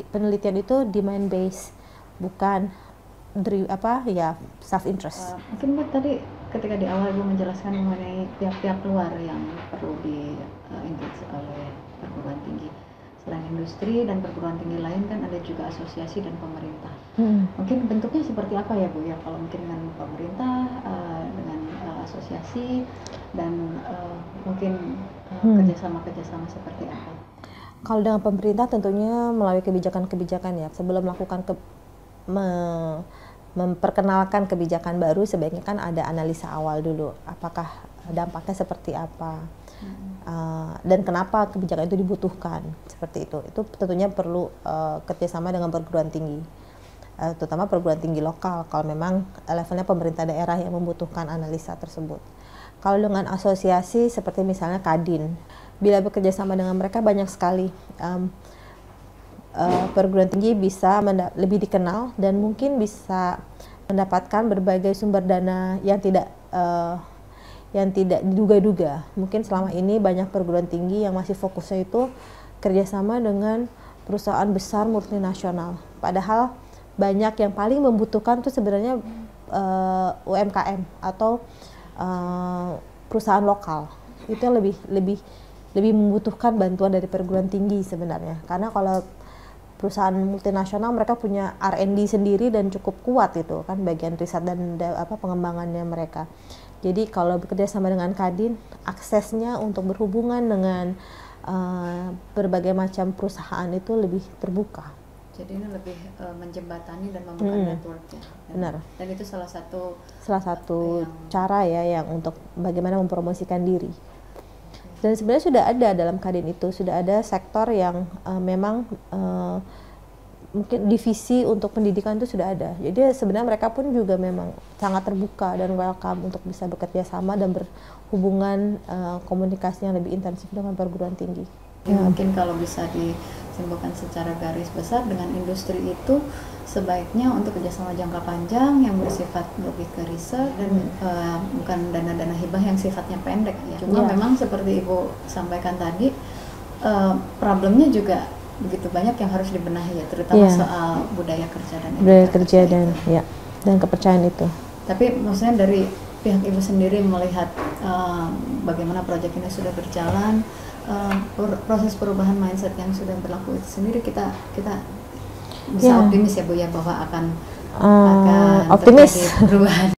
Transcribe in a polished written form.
Penelitian itu demand based, bukan self interest. Mungkin Mbak tadi ketika di awal Ibu menjelaskan mengenai pihak-pihak luar yang perlu di engage oleh perguruan tinggi. Selain industri dan perguruan tinggi lain kan ada juga asosiasi dan pemerintah. Mungkin bentuknya seperti apa ya Bu ya, kalau mungkin dengan pemerintah, dengan asosiasi dan mungkin kerjasama seperti apa? Kalau dengan pemerintah tentunya melalui kebijakan-kebijakan ya. Sebelum melakukan memperkenalkan kebijakan baru, sebaiknya kan ada analisa awal dulu. Apakah dampaknya seperti apa? Dan kenapa kebijakan itu dibutuhkan, seperti itu. Itu tentunya perlu kerjasama dengan perguruan tinggi, terutama perguruan tinggi lokal kalau memang levelnya pemerintah daerah yang membutuhkan analisa tersebut. Kalau dengan asosiasi seperti misalnya Kadin, bila bekerja sama dengan mereka banyak sekali perguruan tinggi bisa lebih dikenal dan mungkin bisa mendapatkan berbagai sumber dana yang tidak diduga-duga. Mungkin selama ini banyak perguruan tinggi yang masih fokusnya itu kerjasama dengan perusahaan besar multinasional. Padahal banyak yang paling membutuhkan itu sebenarnya UMKM atau perusahaan lokal. Itu yang lebih membutuhkan bantuan dari perguruan tinggi sebenarnya. Karena kalau perusahaan multinasional mereka punya R&D sendiri dan cukup kuat itu kan bagian riset dan pengembangannya mereka. Jadi kalau bekerja sama dengan Kadin, aksesnya untuk berhubungan dengan berbagai macam perusahaan itu lebih terbuka. Jadi ini lebih menjembatani dan membuka networknya. Benar. Dan itu salah satu cara ya yang untuk bagaimana mempromosikan diri. Dan sebenarnya sudah ada dalam Kadin itu, sudah ada sektor yang memang mungkin divisi untuk pendidikan itu sudah ada. Jadi sebenarnya mereka pun juga memang sangat terbuka dan welcome untuk bisa bekerja sama dan berhubungan komunikasi yang lebih intensif dengan perguruan tinggi. Mungkin kalau bisa disimpulkan secara garis besar, dengan industri itu sebaiknya untuk kerjasama jangka panjang yang bersifat lebih ke riset dan bukan dana-dana hibah yang sifatnya pendek ya. Cuma memang seperti Ibu sampaikan tadi, problemnya juga begitu banyak yang harus dibenahi ya, terutama soal budaya kerja dan kepercayaan itu. Tapi maksudnya dari pihak Ibu sendiri melihat bagaimana proyek ini sudah berjalan, proses perubahan mindset yang sudah berlaku itu sendiri, kita bisa optimis ya Bu ya bahwa akan optimis terjadi perubahan.